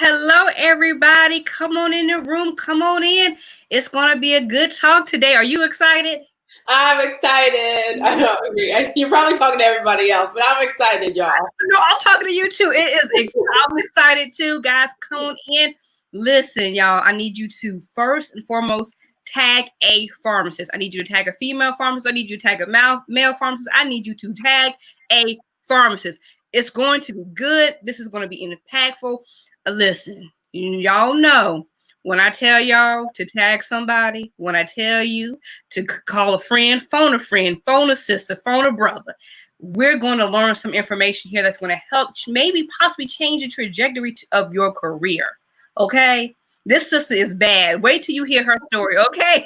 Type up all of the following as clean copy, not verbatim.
Hello, everybody. Come on in the room. Come on in. It's going to be a good talk today. Are you excited? I'm excited. I know you're probably talking to everybody else, but I'm excited, y'all. No, I'm talking to you too. I'm excited too, guys. Come on in. Listen, y'all, I need you to first and foremost tag a pharmacist. I need you to tag a female pharmacist. I need you to tag a male pharmacist. I need you to tag a pharmacist. It's going to be good. This is going to be impactful. Listen, y'all know when I tell y'all to tag somebody, when I tell you to call a friend, phone a sister, phone a brother, we're going to learn some information here that's going to help maybe possibly change the trajectory of your career. Okay? This sister is bad. Wait till you hear her story, okay?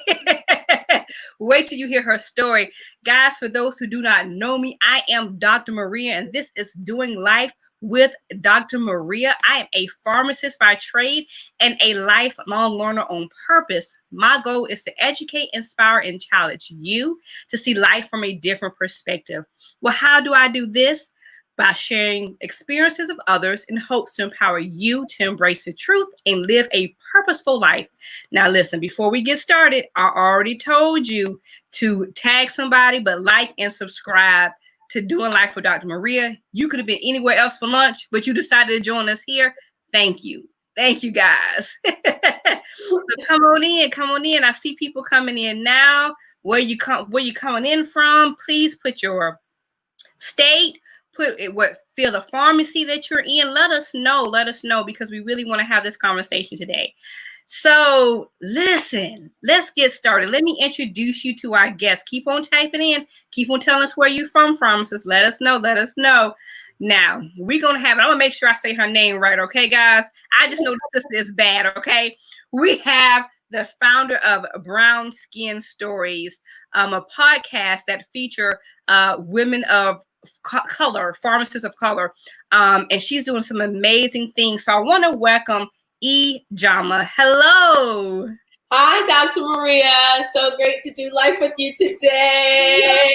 Wait till you hear her story. Guys, for those who do not know me, I am Dr. Maria, and this is Doing Life with Dr. Maria. I am a pharmacist by trade and a lifelong learner on purpose. My goal is to educate, inspire, and challenge you to see life from a different perspective. Well, how do I do this? By sharing experiences of others in hopes to empower you to embrace the truth and live a purposeful life. Now, listen, before we get started, I already told you to tag somebody, but like and subscribe to Doing Life with Dr. Maria. You could have been anywhere else for lunch, but you decided to join us here. Thank you. Thank you, guys. So come on in. I see people coming in now. Where you coming in from? Please put your state, feel the pharmacy that you're in. Let us know because we really want to have this conversation today. So listen, let's get started. Let me introduce you to our guest. Keep on typing in. Keep on telling us where you're from, pharmacist. Let us know. Now, we're going to have it. I'm going to make sure I say her name right, okay, guys? I just know this sister is bad, okay? We have the founder of Brown Skin Stories, a podcast that feature women of color, pharmacists of color, and she's doing some amazing things. So I want to welcome Ijeoma. Hello. Hi, Dr. Maria. So great to do life with you today.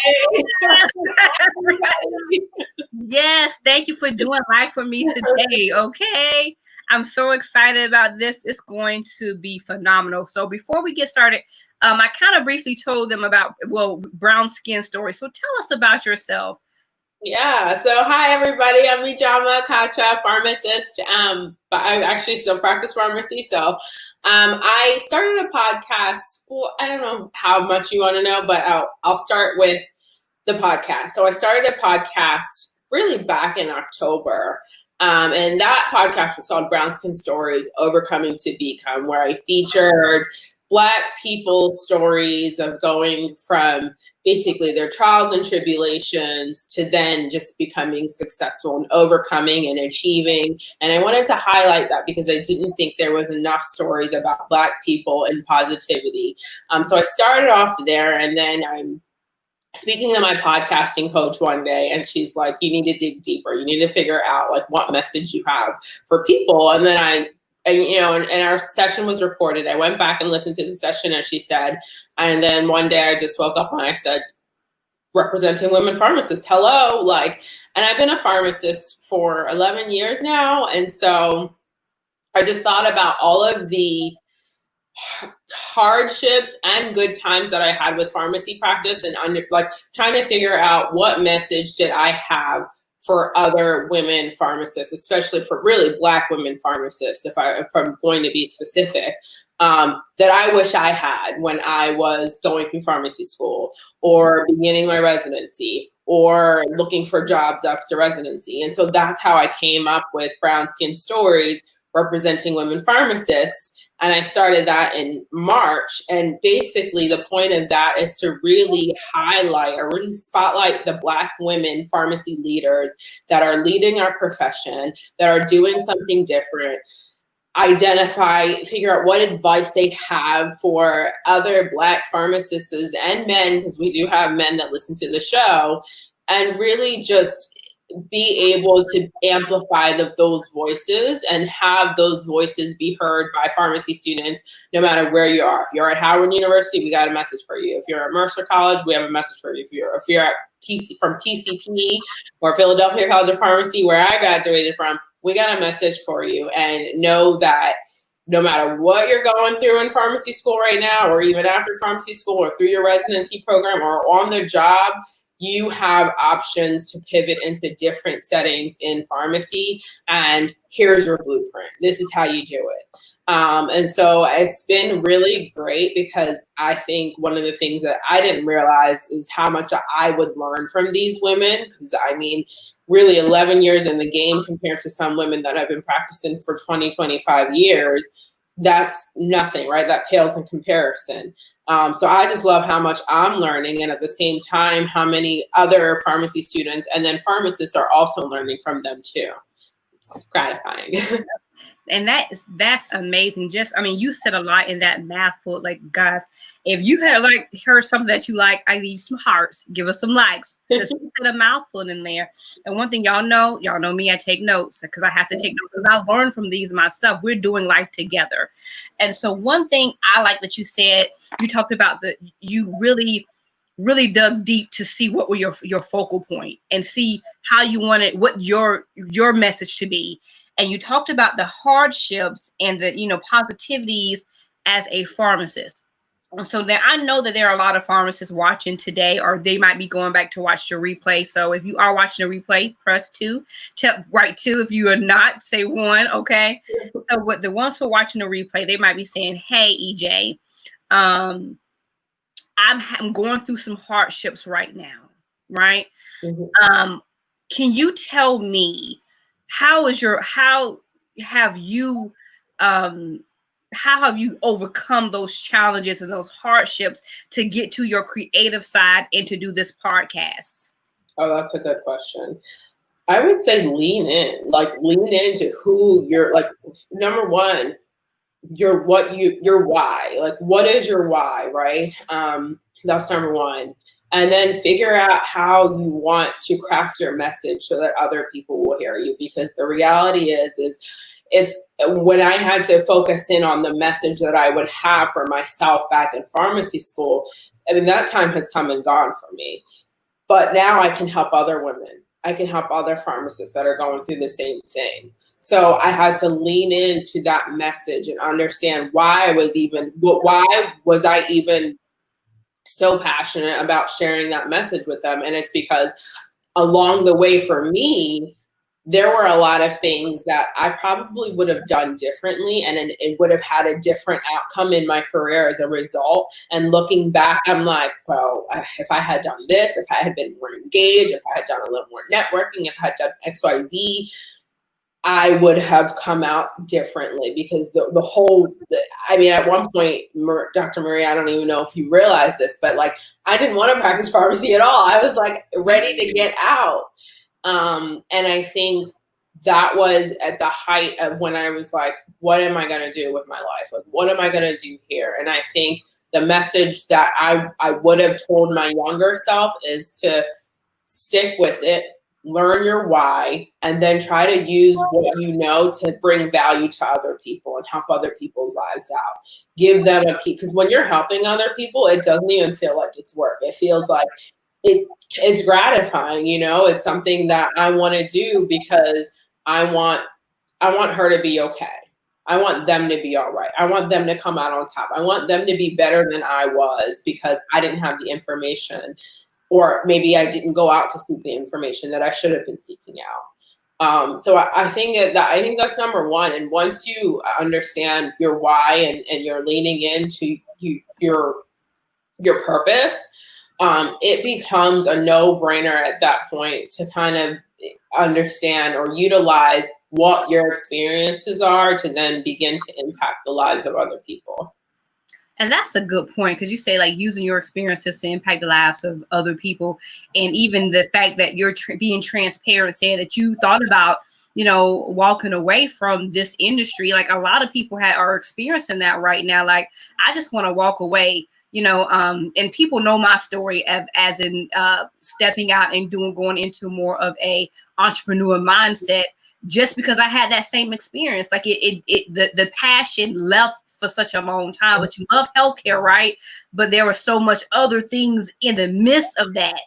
Yes, thank you for doing life with me today. Okay. I'm so excited about this. It's going to be phenomenal. So before we get started, I kind of briefly told them about, Brown Skin Stories. So tell us about yourself. Yeah. So hi, everybody. I'm Ijeoma Kacha, pharmacist. But I actually still practice pharmacy. So I started a podcast. Well, I don't know how much you want to know, but I'll start with the podcast. So I started a podcast really back in October. And that podcast was called Brown Skin Stories, Overcoming to Become, where I featured Black people's stories of going from basically their trials and tribulations to then just becoming successful and overcoming and achieving. And I wanted to highlight that because I didn't think there was enough stories about Black people and positivity. So I started off there, and then I'm speaking to my podcasting coach one day, and she's like, you need to dig deeper. You need to figure out like what message you have for people. And then and our session was recorded. I went back and listened to the session, as she said. And then one day I just woke up and I said, representing women pharmacists, hello. And I've been a pharmacist for 11 years now. And so I just thought about all of the hardships and good times that I had with pharmacy practice, and trying to figure out what message did I have for other women pharmacists, especially for really Black women pharmacists, if I'm going to be specific, that I wish I had when I was going through pharmacy school or beginning my residency or looking for jobs after residency. And so that's how I came up with Brown Skin Stories, representing women pharmacists. And I started that in March. And basically the point of that is to really highlight or really spotlight the Black women pharmacy leaders that are leading our profession, that are doing something different, figure out what advice they have for other Black pharmacists and men, because we do have men that listen to the show, and really just be able to amplify those voices and have those voices be heard by pharmacy students, no matter where you are. If you're at Howard University, we got a message for you. If you're at Mercer College, we have a message for you. If you're at from PCP or Philadelphia College of Pharmacy, where I graduated from, we got a message for you, and know that no matter what you're going through in pharmacy school right now, or even after pharmacy school, or through your residency program, or on the job, you have options to pivot into different settings in pharmacy. And here's your blueprint. This is how you do it. And so it's been really great, because I think one of the things that I didn't realize is how much I would learn from these women. Because I mean, really 11 years in the game compared to some women that have been practicing for 20, 25 years, that's nothing, right? That pales in comparison. So I just love how much I'm learning, and at the same time, how many other pharmacy students and then pharmacists are also learning from them too. It's gratifying. And that's amazing. Just, I mean, you said a lot in that mouthful. Like, guys, if you had like heard something that you like, I need some hearts. Give us some likes. Just said a mouthful in there. And one thing y'all know me, I take notes, because I have to take notes, because I learned from these myself. We're doing life together. And so one thing I like that you said, you talked about you really dug deep to see what were your focal point, and see how you wanted, what your message to be. And you talked about the hardships and the, positivities as a pharmacist. So that I know that there are a lot of pharmacists watching today, or they might be going back to watch the replay. So if you are watching the replay, press 2, write 2. If you are not, say 1. Okay. So what the ones who are watching the replay, they might be saying, hey, EJ, I'm going through some hardships right now. Right. Mm-hmm. Can you tell me, how have you overcome those challenges and those hardships to get to your creative side and to do this podcast? Oh, that's a good question. I would say lean into who you're, like, number one, your why. Like, what is your why, right? That's number one. And then figure out how you want to craft your message so that other people will hear you. Because the reality is it's when I had to focus in on the message that I would have for myself back in pharmacy school, I mean, that time has come and gone for me. But now I can help other women. I can help other pharmacists that are going through the same thing. So I had to lean into that message and understand why was I even so passionate about sharing that message with them. And it's because along the way for me, there were a lot of things that I probably would have done differently, and it would have had a different outcome in my career as a result. And looking back, I'm like, well, if I had done this, if I had been more engaged, if I had done a little more networking, if I had done XYZ, I would have come out differently. Because at one point, Dr. Marie, I don't even know if you realize this, but like, I didn't want to practice pharmacy at all. I was like ready to get out. And I think that was at the height of when I was like, what am I going to do with my life? Like, what am I going to do here? And I think the message that I would have told my younger self is to stick with it, learn your why, and then try to use what you know to bring value to other people and help other people's lives out. Give them a piece, because when you're helping other people, it doesn't even feel like it's work. It feels like it's gratifying, It's something that I want to do because I want her to be okay. I want them to be all right. I want them to come out on top. I want them to be better than I was, because I didn't have the information, or maybe I didn't go out to seek the information that I should have been seeking out. So I think I think that's number one. And once you understand your why and you're leaning into your purpose, it becomes a no-brainer at that point to kind of understand or utilize what your experiences are to then begin to impact the lives of other people. And that's a good point, because you say like using your experiences to impact the lives of other people. And even the fact that you're being transparent, saying that you thought about, walking away from this industry. Like, a lot of people are experiencing that right now. Like, I just want to walk away, and people know my story as in stepping out and going into more of a entrepreneur mindset, just because I had that same experience. Like, the passion left for such a long time, but you love healthcare, right? But there were so much other things in the midst of that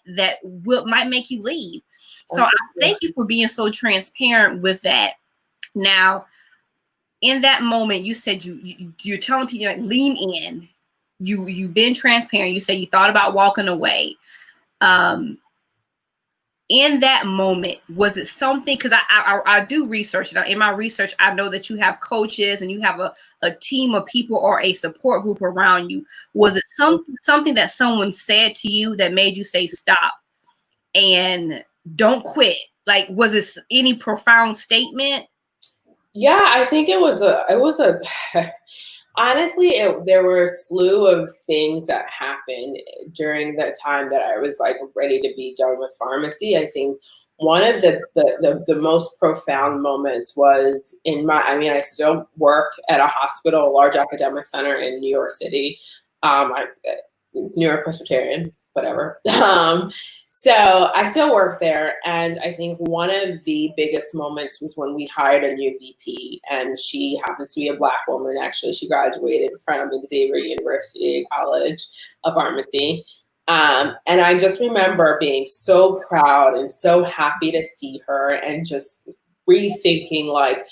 might make you leave. So I thank you for being so transparent with that. Now, in that moment, you said you're telling people, like, lean in. You've been transparent. You said you thought about walking away. In that moment, was it something, because I do research, and in my research I know that you have coaches and you have a team of people or a support group around you. Was it something that someone said to you that made you say stop and don't quit? Like, was it any profound statement? Yeah, I think it was a honestly, there were a slew of things that happened during the time that I was like ready to be done with pharmacy. I think one of the most profound moments was I still work at a hospital, a large academic center in New York City, New York Presbyterian, whatever. So I still work there, and I think one of the biggest moments was when we hired a new VP, and she happens to be a Black woman. Actually, she graduated from Xavier University College of Pharmacy. And I just remember being so proud and so happy to see her, and just rethinking, like,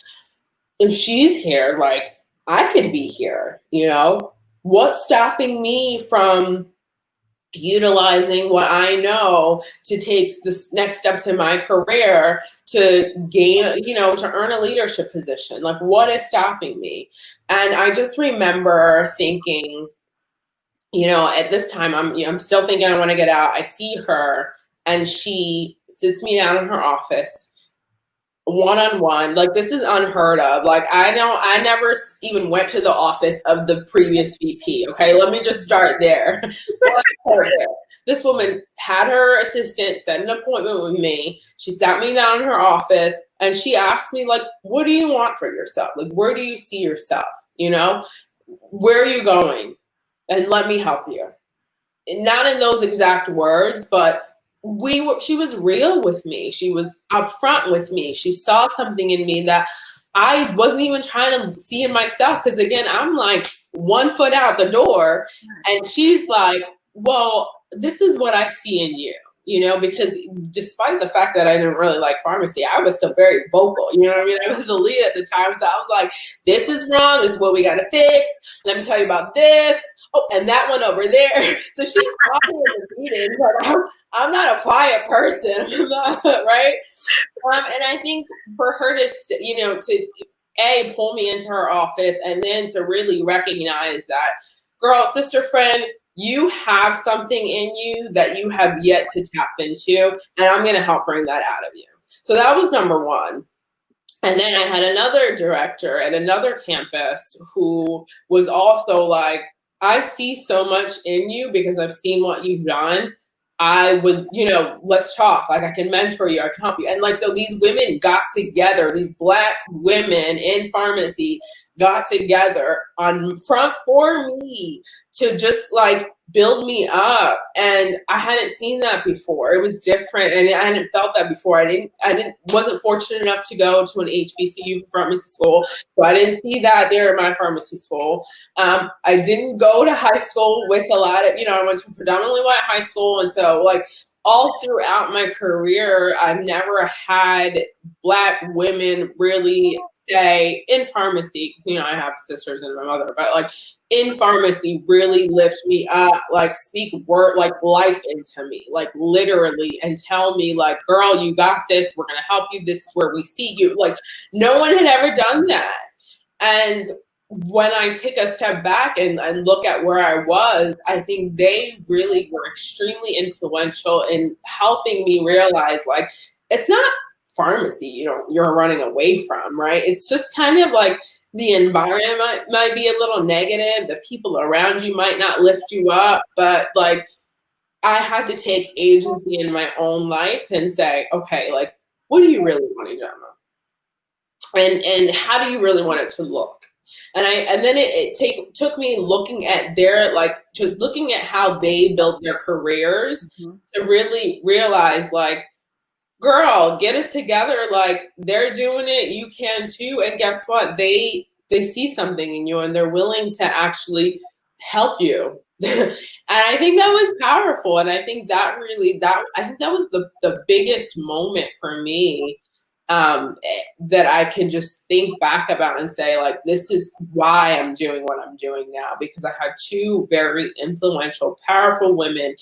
if she's here, like, I could be here, What's stopping me from utilizing what I know to take the next steps in my career to gain, to earn a leadership position? Like, what is stopping me? And I just remember thinking, at this time, I'm still thinking I want to get out. I see her, and she sits me down in her office, one-on-one. Like, this is unheard of. Like, I never even went to the office of the previous VP. Okay, let me just start there. This woman had her assistant set an appointment with me. She sat me down in her office, and she asked me, like, what do you want for yourself? Like, where do you see yourself? Where are you going? And let me help you. Not in those exact words, but she was real with me. She was upfront with me. She saw something in me that I wasn't even trying to see in myself. Because again, I'm like 1 foot out the door, and she's like, well, this is what I see in you. Because despite the fact that I didn't really like pharmacy, I was still very vocal. You know what I mean? I was the lead at the time. So I was like, this is wrong. This is what we got to fix. Let me tell you about this. Oh, and that one over there. So she's talking in the meeting, but I'm not a quiet person, right? And I think for her to pull me into her office, and then to really recognize that, girl, sister, friend, you have something in you that you have yet to tap into, and I'm going to help bring that out of you. So that was number one. And then I had another director at another campus who was also like, I see so much in you because I've seen what you've done. I would, let's talk. Like, I can mentor you. I can help you. And like, so these women got together, these Black women in pharmacy got together on front for me to just like build me up. And I hadn't seen that before. It was different, and I hadn't felt that before. Wasn't fortunate enough to go to an HBCU pharmacy school, so I didn't see that there at my pharmacy school. I didn't go to high school with a lot of, I went to predominantly white high school, and so like all throughout my career, I've never had Black women really say in pharmacy, because I have sisters and my mother, but like in pharmacy really lift me up, like speak word, like life into me, like literally, and tell me like, girl, you got this, we're gonna help you, this is where we see you. Like, no one had ever done that. And when I take a step back and look at where I was, I think they really were extremely influential in helping me realize, like, it's not pharmacy you're running away from, right? It's just kind of like the environment might be a little negative, the people around you might not lift you up, but like, I had to take agency in my own life and say, okay, like, what do you really want, Ijeoma? And how do you really want it to look? And then it took me looking at just looking at how they built their careers, to really realize, like, girl, get it together. Like, they're doing it, you can too. And guess what? They see something in you, and they're willing to actually help you. And I think that was powerful. And I think that was the biggest moment for me. that I can just think back about and say, like, this is why I'm doing what I'm doing now, because I had two very influential, powerful women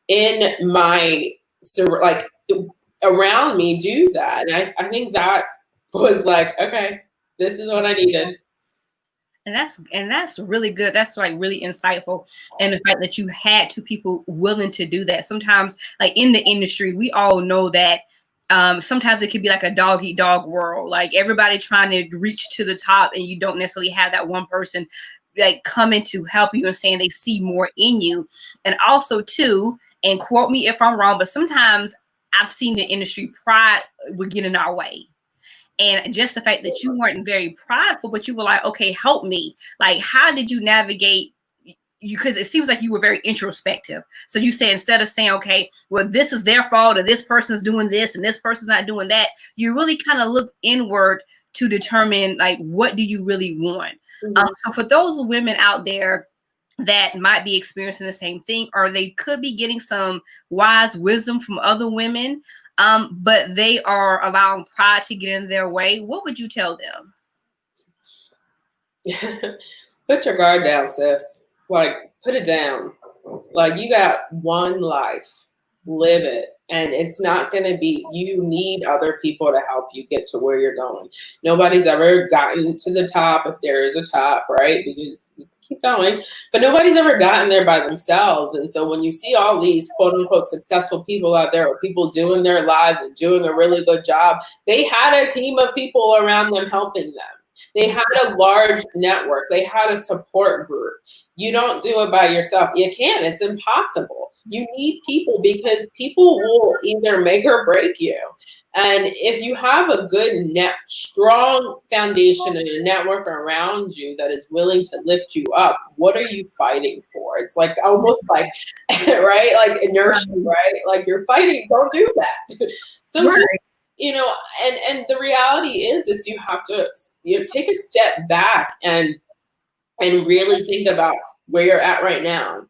in my, like, around me do that. And I think that was like, okay, this is what I needed. And that's really good. That's like really insightful. And the fact that you had two people willing to do that. Sometimes, like in the industry, we all know that sometimes it could be like a dog eat dog world. Like everybody trying to reach to the top, and you don't necessarily have that one person like coming to help you and saying they see more in you. And also too, and quote me if I'm wrong, but sometimes I've seen the industry pride would get in our way. And just the fact that you weren't very prideful, but you were like, okay, help me. Like, how did you navigate? Because it seems like you were very introspective. So you say, instead of saying, okay, well, this is their fault, or this person's doing this and this person's not doing that, you really kind of look inward to determine, like, what do you really want? Mm-hmm. So for those women out there that might be experiencing the same thing, or they could be getting some wise wisdom from other women, but they are allowing pride to get in their way, what would you tell them? Put your guard down, sis. Like, put it down. Like, you got one life. Live it. And it's not going to be, you need other people to help you get to where you're going. Nobody's ever gotten to the top, if there is a top, right? Because you keep going. But nobody's ever gotten there by themselves. And so when you see all these quote unquote successful people out there, or people doing their lives and doing a really good job, they had a team of people around them helping them. They had a large network. They had a support group. You don't do it by yourself. You can't. It's impossible. You need people, because people will either make or break you. And if you have a good strong foundation and a network around you that is willing to lift you up, what are you fighting for? It's like almost like, right? Like inertia, right? Like you're fighting. Don't do that. So Right. you know, and the reality is you have to, you know, take a step back and really think about where you're at right now.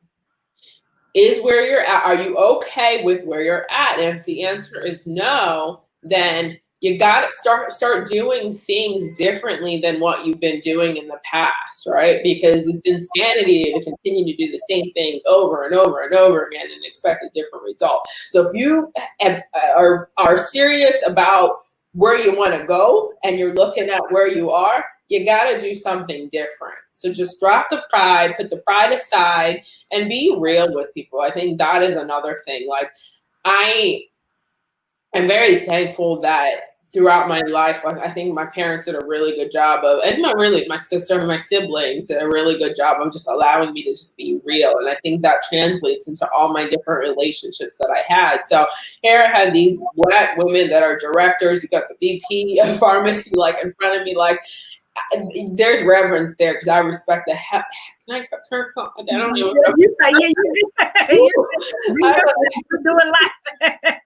Is where you're at, are you okay with where you're at? And if the answer is no, then you got to start doing things differently than what you've been doing in the past, right? Because it's insanity to continue to do the same things over and over and over again and expect a different result. So if you are serious about where you want to go and you're looking at where you are, you got to do something different. So just drop the pride, put the pride aside, and be real with people. I think that is another thing. Like, I am very thankful that throughout my life, like, I think my parents did a really good job of, and my sister and my siblings did a really good job of just allowing me to just be real. And I think that translates into all my different relationships that I had. So here I had these Black women that are directors. You got the VP of pharmacy, like, in front of me, like, there's reverence there, because I respect the heck. Can I don't even know. You're doing life.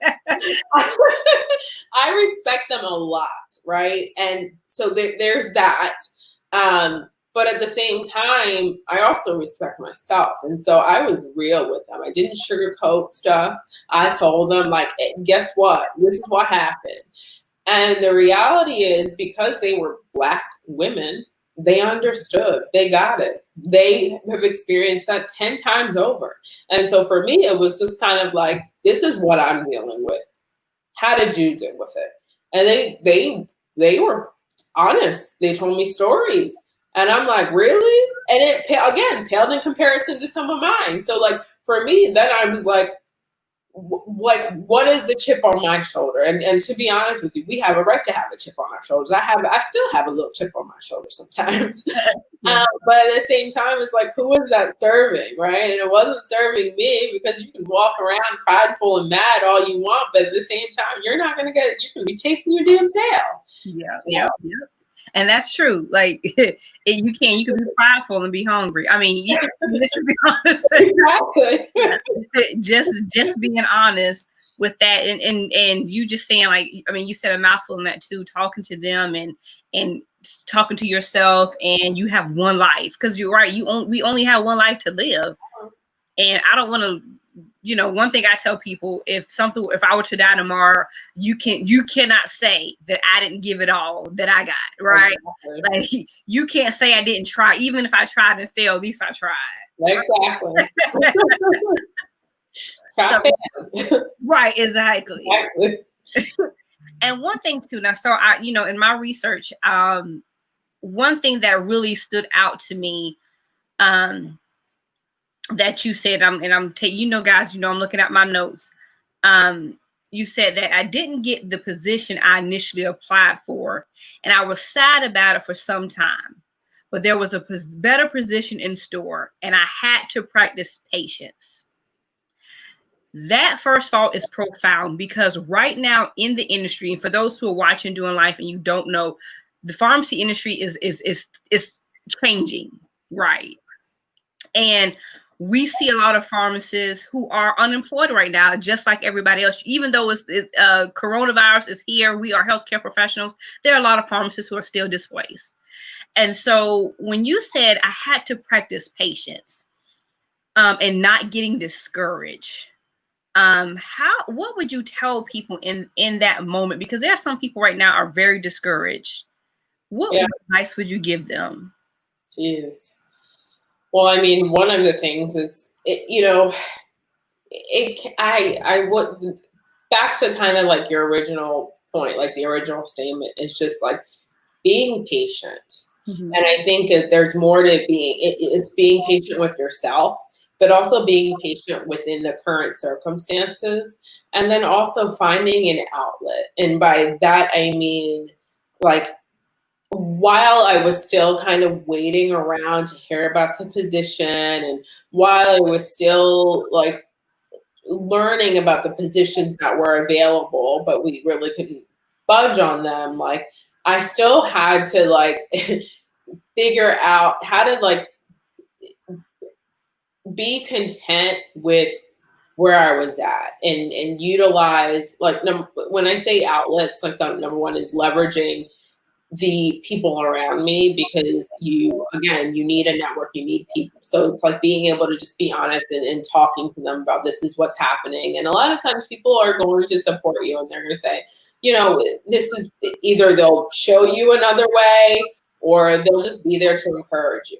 I respect them a lot, right? And so there's that. But at the same time, I also respect myself. And so I was real with them. I didn't sugarcoat stuff. I told them, like, guess what? This is what happened. And the reality is, because they were Black women, they understood. They got it. They have experienced that 10 times over. And so for me, it was just kind of like, this is what I'm dealing with. How did you deal with it? And they were honest. They told me stories. And I'm like, really? And it, again, paled in comparison to some of mine. So, like, for me, then I was like, what is the chip on my shoulder? And to be honest with you, we have a right to have a chip on our shoulders. I still have a little chip on my shoulder sometimes. But at the same time, it's like, who is that serving, right? And it wasn't serving me, because you can walk around prideful and mad all you want, but at the same time, you're not going to get it. You can be chasing your damn tail. Yeah. And that's true. Like, you can be prideful and be hungry. I mean, let's be honest. Exactly. just being honest with that, and you just saying, like, I mean, you said a mouthful in that too, talking to them and talking to yourself, and you have one life, because you're right. We only have one life to live, and I don't want to one thing I tell people, if I were to die tomorrow, you cannot say that I didn't give it all that I got, right? Exactly. Like, you can't say I didn't try. Even if I tried and failed, at least I tried. Exactly. Right, exactly. And one thing too, now, so I, in my research, one thing that really stood out to me, that you said, guys, I'm looking at my notes. You said that I didn't get the position I initially applied for, and I was sad about it for some time, but there was a better position in store, and I had to practice patience. That, first of all, is profound, because right now in the industry, and for those who are watching Doing Life and you don't know, the pharmacy industry is changing, right? And we see a lot of pharmacists who are unemployed right now, just like everybody else. Even though it's coronavirus is here, we are healthcare professionals. There are a lot of pharmacists who are still displaced. And so when you said I had to practice patience, and not getting discouraged, what would you tell people in that moment? Because there are some people right now are very discouraged. What advice would you give them? Jeez. Well, I mean, one of the things is, I would, back to kind of like your original point, like the original statement, is just like being patient. Mm-hmm. And I think there's more to it's being patient with yourself, but also being patient within the current circumstances, and then also finding an outlet. And by that, I mean, like, while I was still kind of waiting around to hear about the position, and while I was still like learning about the positions that were available, but we really couldn't budge on them, like, I still had to like figure out how to like be content with where I was at, and utilize, like, when I say outlets, like, the number one is leveraging the people around me, because you need a network, you need people. So it's like being able to just be honest and talking to them about, this is what's happening. And a lot of times people are going to support you, and they're going to say, this is, either they'll show you another way, or they'll just be there to encourage you.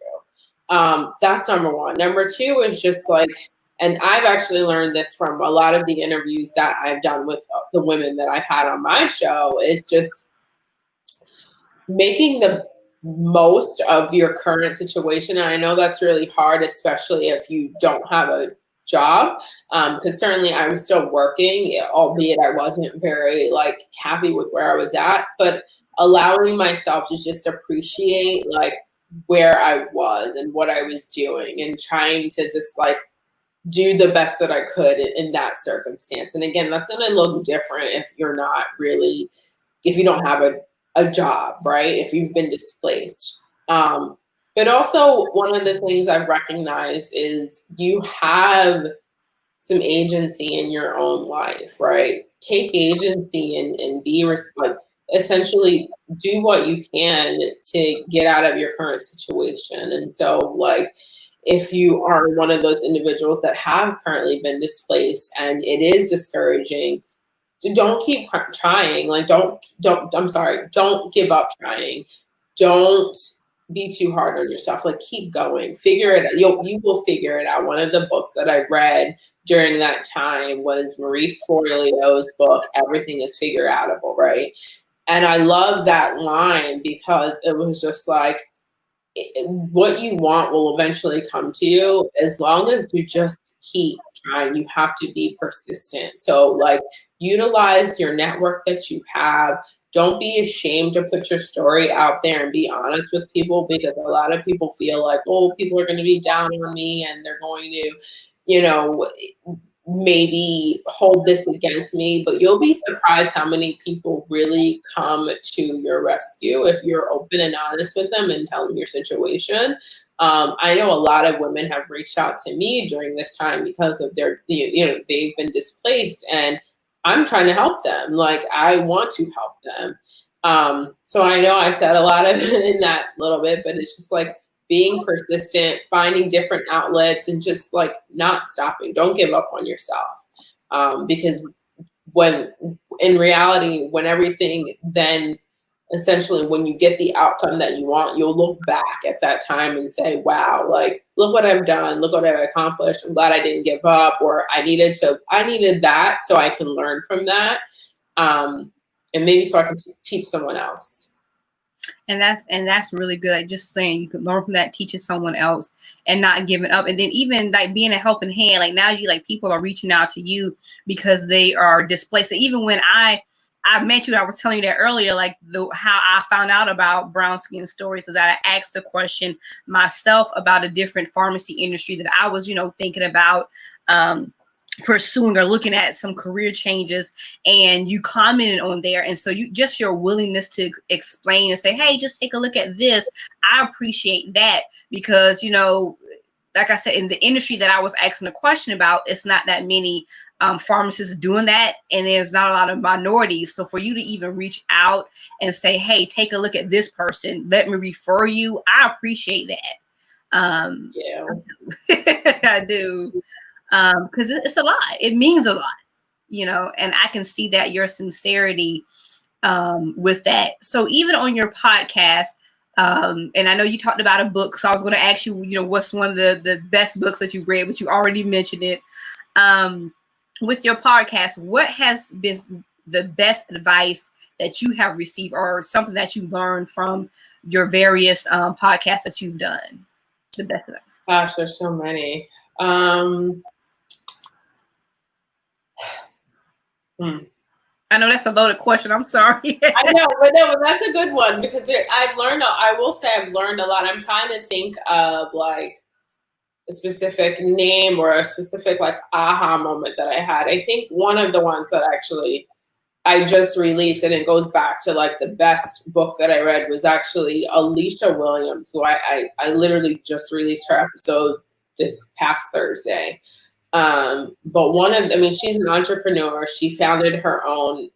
That's number one. Number two is just like, and I've actually learned this from a lot of the interviews that I've done with the women that I've had on my show, is just making the most of your current situation. And I know that's really hard, especially if you don't have a job, because certainly I was still working, albeit I wasn't very like happy with where I was at, but allowing myself to just appreciate like where I was and what I was doing, and trying to just like do the best that I could in that circumstance. And again, that's going to look different if you don't have a job, right? If you've been displaced. But also, one of the things I've recognized is you have some agency in your own life, right? Take agency and be like, essentially do what you can to get out of your current situation. And so, like, if you are one of those individuals that have currently been displaced and it is discouraging, don't keep trying. Like, don't give up trying. Don't be too hard on yourself. Like, keep going. Figure it out. You will figure it out. One of the books that I read during that time was Marie Forleo's book, Everything is Figure Outable, right? And I love that line, because it was just like, what you want will eventually come to you, as long as you just keep trying. You have to be persistent. So like, utilize your network that you have. Don't be ashamed to put your story out there and be honest with people, because a lot of people feel like, oh, people are going to be down on me and they're going to, maybe hold this against me. But you'll be surprised how many people really come to your rescue if you're open and honest with them and tell them your situation. I know a lot of women have reached out to me during this time because of their, they've been displaced, and I'm trying to help them. Like, I want to help them. So I know I said a lot of it in that little bit, but it's just like, being persistent, finding different outlets, and just like not stopping. Don't give up on yourself. Because when in reality, when everything then essentially when you get the outcome that you want, you'll look back at that time and say, wow, like, look what I've done, look what I've accomplished. I'm glad I didn't give up, or I needed that so I can learn from that. And maybe so I can teach someone else. And that's really good. Like just saying, you could learn from that, teaching someone else, and not giving up. And then even like being a helping hand. Like now, you like people are reaching out to you because they are displaced. So even when I met you, I was telling you that earlier. Like how I found out about Brown Skin Stories is that I asked a question myself about a different pharmacy industry that I was, thinking about. Pursuing or looking at some career changes, and you commented on there, and so your willingness to explain and say, hey, just take a look at this, I appreciate that, because like I said, in the industry that I was asking a question about, it's not that many pharmacists doing that, and there's not a lot of minorities. So for you to even reach out and say, hey, take a look at this person, let me refer you, I appreciate that. Yeah. I do. Because it's a lot. It means a lot, and I can see that your sincerity with that. So even on your podcast, and I know you talked about a book, so I was going to ask you, what's one of the best books that you've read, but you already mentioned it. With your podcast, what has been the best advice that you have received, or something that you learned from your various podcasts that you've done? The best advice. Gosh, there's so many. I know that's a loaded question. I'm sorry. I know, but that's a good one, because I will say I've learned a lot. I'm trying to think of like a specific name or a specific like aha moment that I had. I think one of the ones that actually I just released, and it goes back to like the best book that I read, was actually Alicia Williams, who I literally just released her episode this past Thursday. But she's an entrepreneur. She founded her own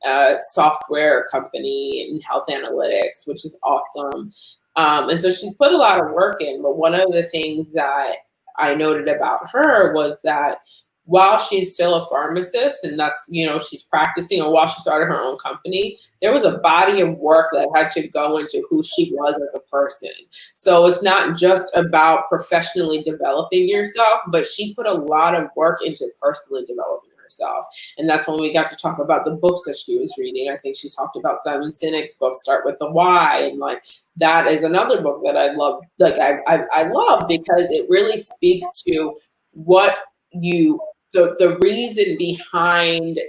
software company in health analytics, which is awesome. And so she's put a lot of work in. But one of the things that I noted about her was that while she's still a pharmacist, and that's, she's practicing, or while she started her own company, there was a body of work that had to go into who she was as a person. So it's not just about professionally developing yourself, but she put a lot of work into personally developing herself. And that's when we got to talk about the books that she was reading. I think she talked about Simon Sinek's book, Start with the Why. And like, that is another book that I love. Like I love, because it really speaks to what the reason behind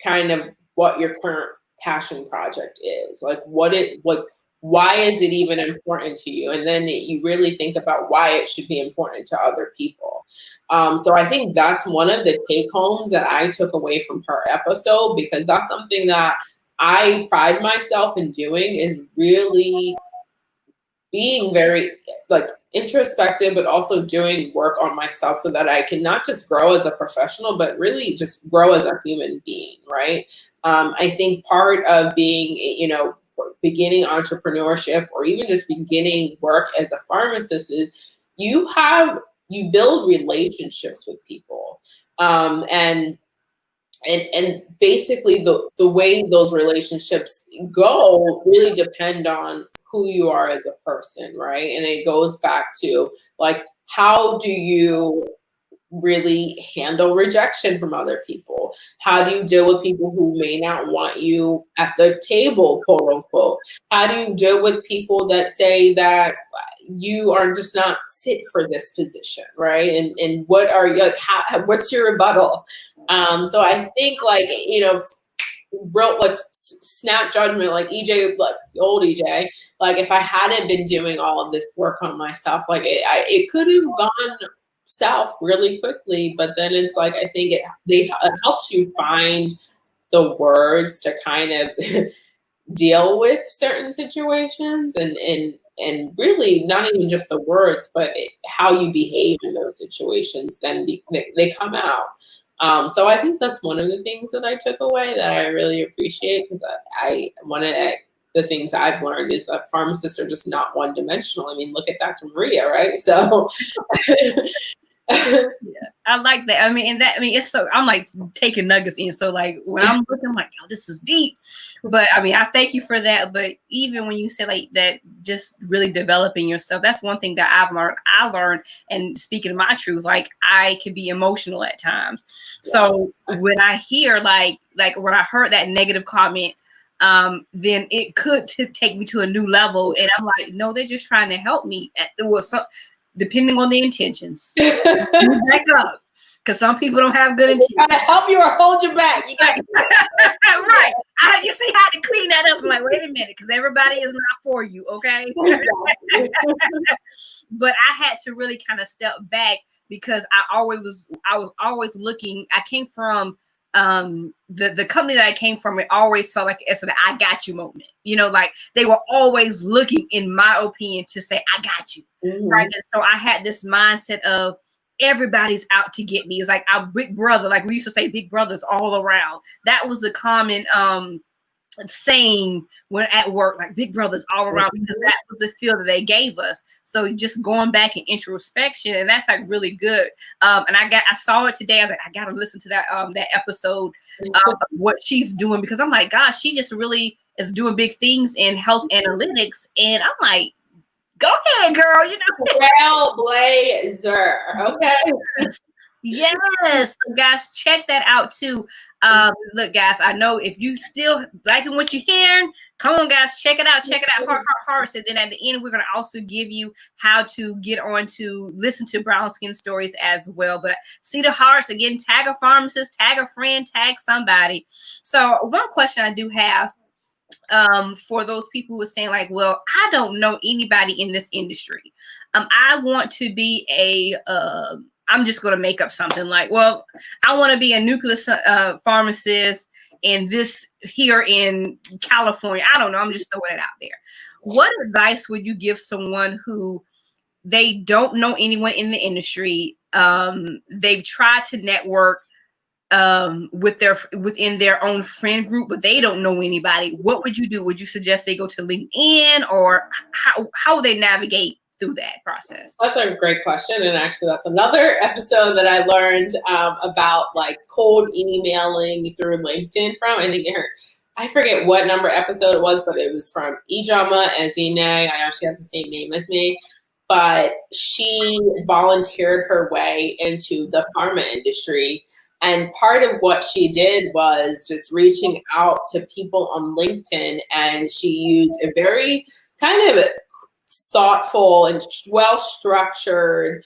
kind of what your current passion project is, like why is it even important to you? And then you really think about why it should be important to other people. So I think that's one of the take homes that I took away from her episode, because that's something that I pride myself in doing, is really being very like introspective, but also doing work on myself so that I can not just grow as a professional, but really just grow as a human being, right? I think part of being, beginning entrepreneurship, or even just beginning work as a pharmacist, is you build relationships with people. And basically the way those relationships go really depend on who you are as a person, right? And it goes back to like, how do you really handle rejection from other people? How do you deal with people who may not want you at the table, quote unquote? How do you deal with people that say that you are just not fit for this position, right? And what are you like? What's your rebuttal? So I think like, wrote like snap judgment, like EJ, like the old EJ, like if I hadn't been doing all of this work on myself, like it could have gone south really quickly. But then it's like, I think it helps you find the words to kind of deal with certain situations, and really not even just the words, but how you behave in those situations, then they come out. So I think that's one of the things that I took away that I really appreciate, because I want to the things I've learned is that pharmacists are just not one dimensional. I mean, look at Dr. Maria, right? So yeah, I like that. I mean, and that, I mean, it's so, I'm like taking nuggets in. So like when I'm looking, I'm like, oh, this is deep. But I mean, I thank you for that. But even when you say like that, just really developing yourself, that's one thing that I've learned. I learned, and speaking of my truth, like I can be emotional at times. So when I hear like when I heard that negative comment, then it could take me to a new level. And I'm like, no, they're just trying to help me. It was some, depending on the intentions. Back up, because some people don't have good intentions. Trying to help you or hold you back. You got right. You see how to clean that up. I'm like, wait a minute, because everybody is not for you, okay? But I had to really kind of step back because I was always looking. I came from the company that I came from. It always felt like it's an I got you moment. You know, like they were always looking, in my opinion, to say I got you. Right. And so I had this mindset of everybody's out to get me. It's like our big brother, like we used to say, big brothers all around. That was the common saying when at work, like big brothers all around, because that was the feel that they gave us. So just going back in introspection, and that's like really good. And I saw it today. I was like, I gotta listen to that episode of what she's doing, because I'm like, gosh, she just really is doing big things in health analytics. And I'm like, go ahead, girl. You know, trailblazer. Okay. Yes, so guys, check that out too. Look, guys, I know if you still liking what you're hearing, come on, guys, check it out. Check it out, Hearts. And then at the end, we're gonna also give you how to get on to listen to Brown Skin Stories as well. But see the Hearts again. Tag a pharmacist, tag a friend, tag somebody. So one question I do have. For those people who are saying like, well, I don't know anybody in this industry. I want to be I'm just going to make up something like, well, I want to be a nuclear pharmacist in this here in California. I don't know. I'm just throwing it out there. What advice would you give someone who they don't know anyone in the industry? They've tried to network within their own friend group, but they don't know anybody. What would you do? Would you suggest they go to LinkedIn, or how would they navigate through that process? That's a great question, and actually that's another episode that I learned about like cold emailing through LinkedIn from. I forget what number episode it was, but it was from Ijeoma and Zine. I know she has the same name as me, but she volunteered her way into the pharma industry. And part of what she did was just reaching out to people on LinkedIn, and she used a very kind of thoughtful and well-structured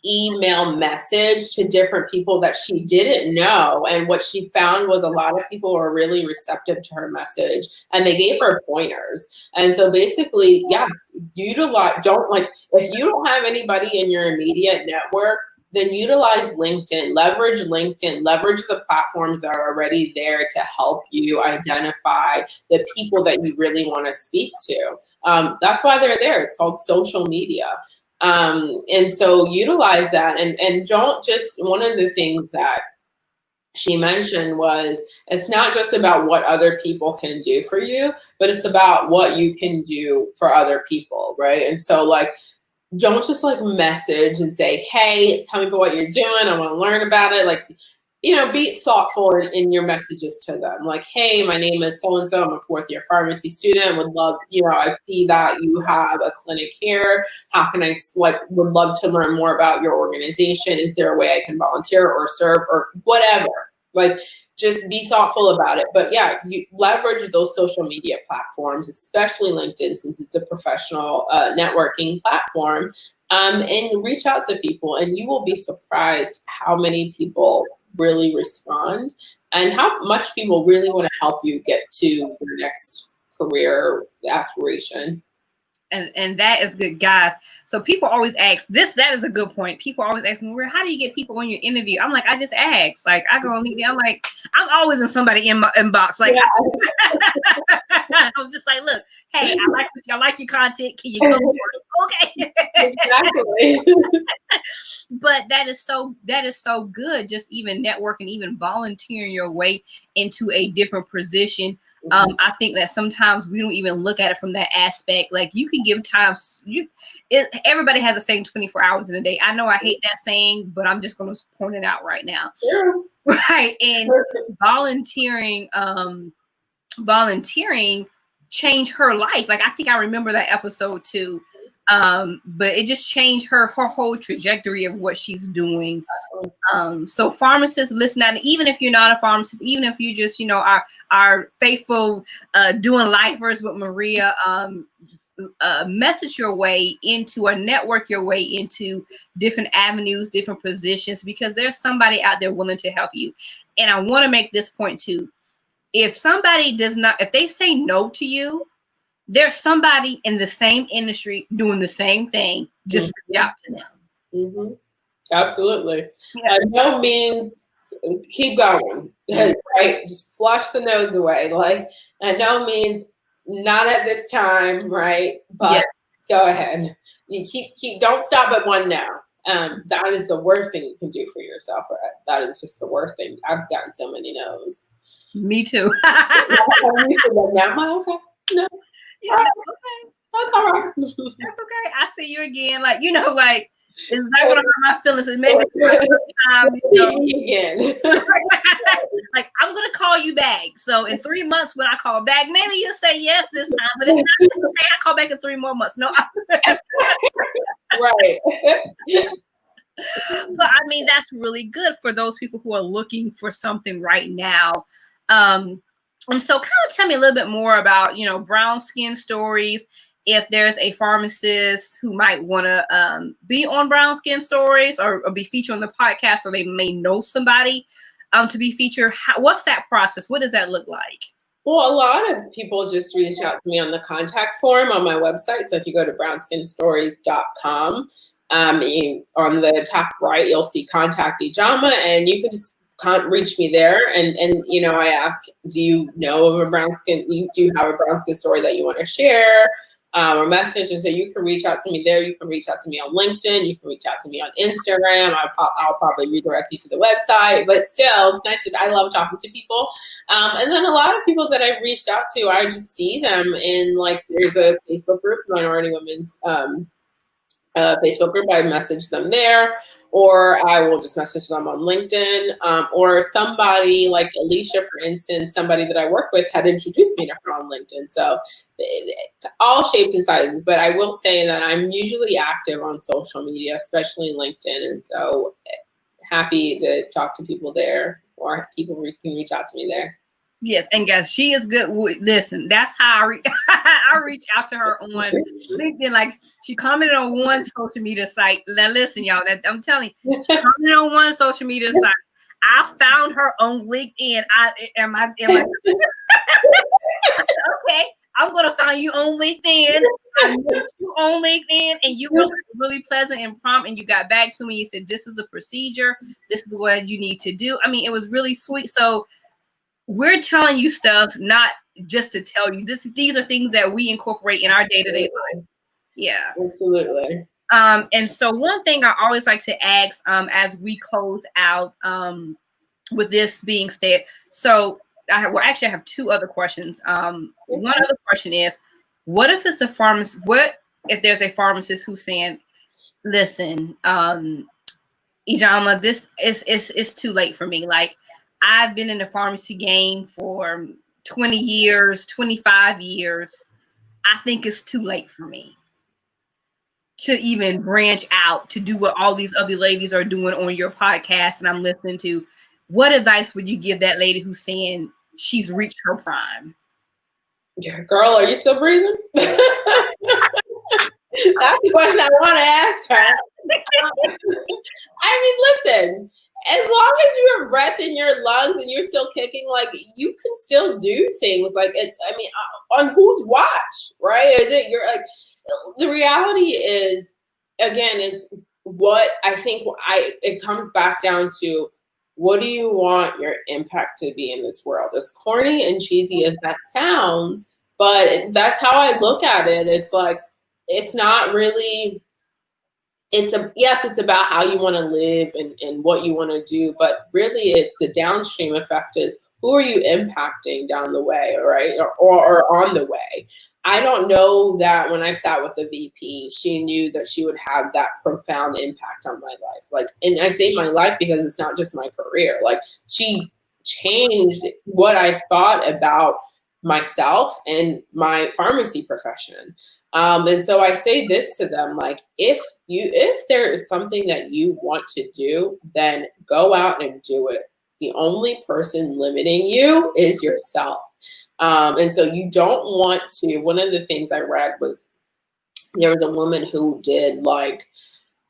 email message to different people that she didn't know. And what she found was a lot of people were really receptive to her message, and they gave her pointers. And so basically, yes, if you don't have anybody in your immediate network, then utilize LinkedIn, leverage the platforms that are already there to help you identify the people that you really want to speak to. That's why they're there. It's called social media. And so utilize that, and don't just, one of the things that she mentioned was, it's not just about what other people can do for you, but it's about what you can do for other people, right? And so like, don't just like message and say, hey, tell me about what you're doing. I want to learn about it. Like, you know, be thoughtful in your messages to them. Like, hey, my name is so-and-so. I'm a fourth-year pharmacy student. Would love, I see that you have a clinic here. How can I, would love to learn more about your organization. Is there a way I can volunteer or serve or whatever? Like, just be thoughtful about it. But yeah, you leverage those social media platforms, especially LinkedIn, since it's a professional networking platform, and reach out to people, and you will be surprised how many people really respond and how much people really want to help you get to your next career aspiration. And that is good, guys. So people always ask that is a good point. People always ask me, well, how do you get people on your interview? I'm like, I just ask. Like, I go on LinkedIn. I'm like, I'm always in somebody in my inbox. Like, yeah. I'm just like, look, hey, I like your content. Can you come over? Okay. Exactly. But that is so good. Just even networking, even volunteering your way into a different position. I think that sometimes we don't even look at it from that aspect. Like you can give times, everybody has the same 24 hours in a day. I know I hate that saying, but I'm just going to point it out right now. Yeah. Right. And volunteering changed her life. Like I think I remember that episode too. But it just changed her whole trajectory of what she's doing. So pharmacists, listen out. Even if you're not a pharmacist, even if you just, our faithful doing lifers with Maria, message your way into or network your way into different avenues, different positions, because there's somebody out there willing to help you. And I want to make this point too. If somebody if they say no to you, there's somebody in the same industry doing the same thing. Just reach out to them. Mm-hmm. Absolutely. Yeah. No means keep going, right? Just flush the nodes away. Like, no means not at this time, right? But go ahead. You keep. Don't stop at one no. That is the worst thing you can do for yourself. Right? That is just the worst thing. I've gotten so many no's. Me too. Now, okay, no. Yeah, okay. That's all right. That's okay. I see you again. Like, like, it's not gonna hurt my feelings. It maybe time, again. Like, I'm gonna call you back. So in 3 months when I call back, maybe you'll say yes this time. But if not, it's okay. I call back in 3 more months. No. Right. But I mean, that's really good for those people who are looking for something right now. And so kind of tell me a little bit more about, brown skin stories. If there's a pharmacist who might want to be on Brown Skin Stories or be featured on the podcast, or they may know somebody to be featured, what's that process? What does that look like? Well, a lot of people just reach out to me on the contact form on my website. So if you go to brownskinstories.com, on the top right, you'll see Contact Ijeoma, and you can just reach me there. And I ask, do you know of a brown skin? Do you have a brown skin story that you want to share? Or message, and so you can reach out to me there. You can reach out to me on LinkedIn. You can reach out to me on Instagram. I'll probably redirect you to the website, but still, it's nice. I love talking to people. And then a lot of people that I've reached out to, I just see them in, like, there's a Facebook group, Minority Women's Facebook group. I message them there, or I will just message them on LinkedIn, or somebody like Alicia, for instance, somebody that I work with had introduced me to her on LinkedIn. So all shapes and sizes, but I will say that I'm usually active on social media, especially LinkedIn. And so happy to talk to people there, or people can reach out to me there. Yes, and guys, she is good. Listen, that's how I reach out to her on LinkedIn. Like, she commented on one social media site. Now, listen, y'all, I'm telling you, she commented on one social media site. I found her on LinkedIn. Am I okay, I'm gonna find you on LinkedIn. I met you on LinkedIn, and you were really pleasant and prompt, and you got back to me. You said, this is the procedure. This is what you need to do. I mean, it was really sweet. So we're telling you stuff, not just to tell you. These are things that we incorporate in our day-to-day life. Yeah. Absolutely. And so one thing I always like to ask as we close out with this being said, so I have two other questions. One other question is, what if it's a pharmacist? What if there's a pharmacist who's saying, listen, Ijeoma, this is too late for me. Like, I've been in the pharmacy game for 20 years, 25 years. I think it's too late for me to even branch out to do what all these other ladies are doing on your podcast and I'm listening to. What advice would you give that lady who's saying she's reached her prime? Girl, are you still breathing? That's the question I want to ask her. I mean, listen, as long as you have breath in your lungs and you're still kicking, like, you can still do things. Like, on whose watch, right? Is it the reality is, again, it's what I think it comes back down to, what do you want your impact to be in this world? As corny and cheesy as that sounds, but that's how I look at it. It's like, it's not really, it's about how you want to live and what you want to do, but really the downstream effect is, who are you impacting down the way, right? Or on the way? I don't know that when I sat with the VP, she knew that she would have that profound impact on my life. Like, and I say my life because it's not just my career. Like, she changed what I thought about myself and my pharmacy profession. And so I say this to them, like, if there is something that you want to do, then go out and do it. The only person limiting you is yourself. And so you don't want to, one of the things I read was there was a woman who did like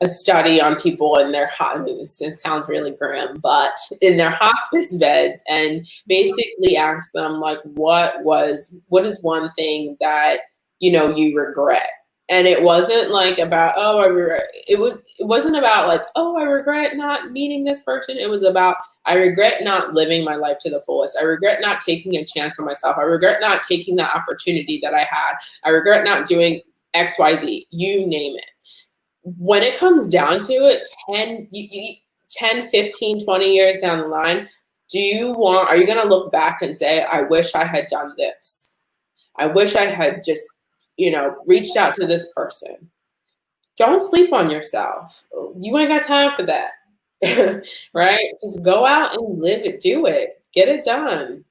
a study on people in their, I mean, it sounds really grim, but in their hospice beds, and basically asked them like, what is one thing that, you know, you regret? And it wasn't like about, oh, I regret. It wasn't about like, oh, I regret not meeting this person. It was about, I regret not living my life to the fullest. I regret not taking a chance on myself. I regret not taking the opportunity that I had. I regret not doing XYZ, you name it. When it comes down to it, 10, 15, 20 years down the line, are you going to look back and say, I wish I had done this? I wish I had just, you know, reached out to this person. Don't sleep on yourself. You ain't got time for that, right? Just go out and live it, do it, get it done.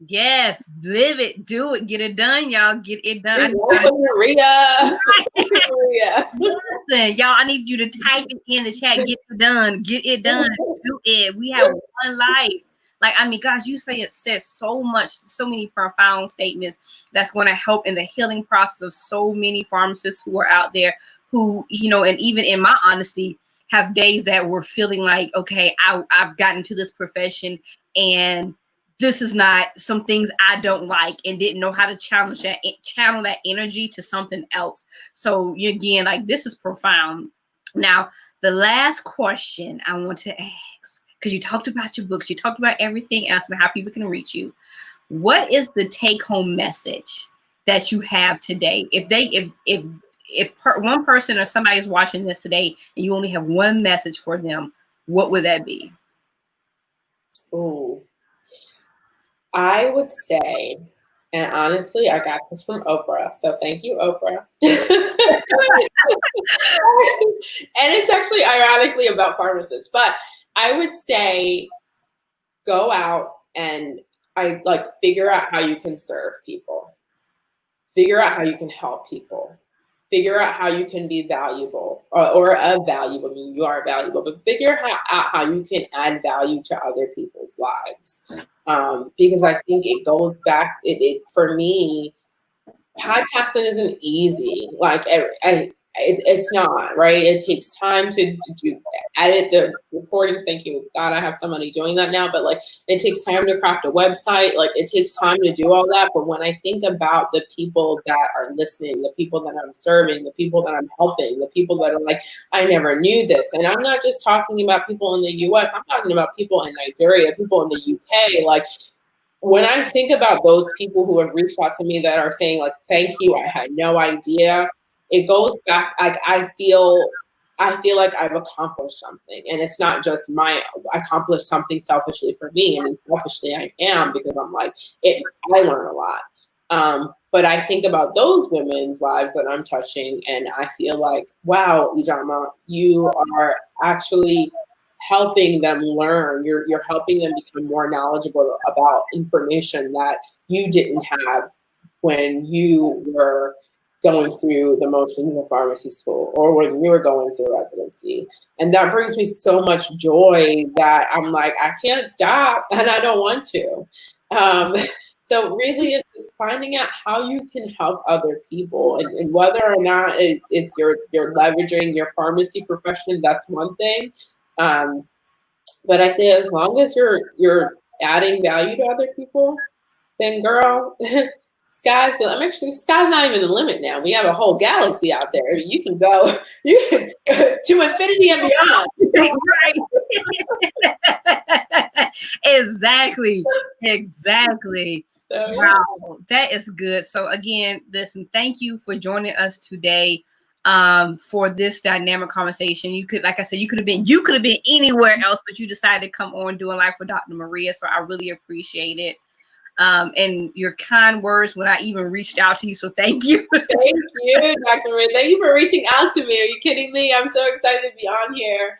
Yes, live it, do it, get it done, y'all. Get it done. Maria. Listen, y'all, I need you to type it in the chat. Get it done. Get it done. Do it. We have one life. Like, I mean, gosh, you said so much, so many profound statements that's going to help in the healing process of so many pharmacists who are out there who, you know, and even in my honesty, have days that we're feeling like, okay, I've gotten to this profession and this is not some things I don't like, and didn't know how to channel that energy to something else. So again, like, this is profound. Now, the last question I want to ask, because you talked about your books, you talked about everything else and how people can reach you. What is the take-home message that you have today? If one person or somebody is watching this today and you only have one message for them, what would that be? Ooh. I would say, and honestly, I got this from Oprah, so thank you, Oprah. And it's actually ironically about pharmacists, but I would say go out and figure out how you can serve people. Figure out how you can help people. Figure out how you can be valuable or of value. I mean, you are valuable, but figure out how you can add value to other people's lives. Because I think it goes back, for me, podcasting isn't easy. Like, it's not, right? It takes time to edit the recordings. Thank you, God, I have somebody doing that now. But like, it takes time to craft a website. Like, it takes time to do all that. But when I think about the people that are listening, the people that I'm serving, the people that I'm helping, the people that are like, I never knew this. And I'm not just talking about people in the US. I'm talking about people in Nigeria, people in the UK. Like, when I think about those people who have reached out to me that are saying like, thank you, I had no idea. It goes back, like, I feel like I've accomplished something, and it's not just I accomplished something selfishly for me. I mean, selfishly I am, because I'm like, I learn a lot. But I think about those women's lives that I'm touching, and I feel like, wow, Ijeoma, you are actually helping them learn. You're helping them become more knowledgeable about information that you didn't have when you were going through the motions of pharmacy school, or when you were going through residency. And that brings me so much joy that I'm like, I can't stop, and I don't want to. So really, it's just finding out how you can help other people, and whether or not it's you're leveraging your pharmacy profession, that's one thing. But I say, as long as you're adding value to other people, then girl, sky's not even the limit now. We have a whole galaxy out there. You can go to infinity and beyond. Right. Exactly. So, wow, that is good. So again, listen, thank you for joining us today. for this dynamic conversation. You could, like I said, you could have been anywhere else, but you decided to come on Doing Life with Dr. Maria. So I really appreciate it. And your kind words when I even reached out to you. So thank you. Thank you, Dr. Maria. Thank you for reaching out to me. Are you kidding me? I'm so excited to be on here.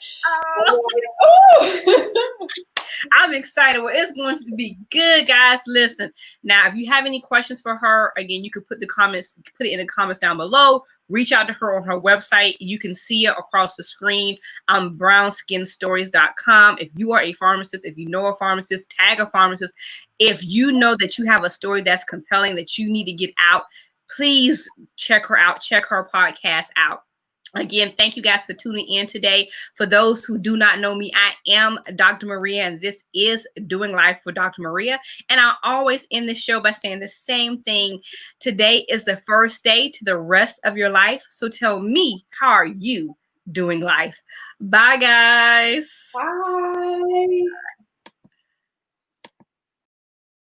I'm excited. Well, it's going to be good, guys. Listen, now, if you have any questions for her, again, you can put it in the comments down below. Reach out to her on her website. You can see it across the screen. brownskinstories.com. If you are a pharmacist, if you know a pharmacist, tag a pharmacist. If you know that you have a story that's compelling that you need to get out, please check her out. Check her podcast out. Again, thank you guys for tuning in today. For those who do not know me, I am Dr. Maria, and this is Doing Life with Dr. Maria. And I always end the show by saying the same thing. Today is the first day to the rest of your life. So tell me, how are you doing life? Bye, guys. Bye.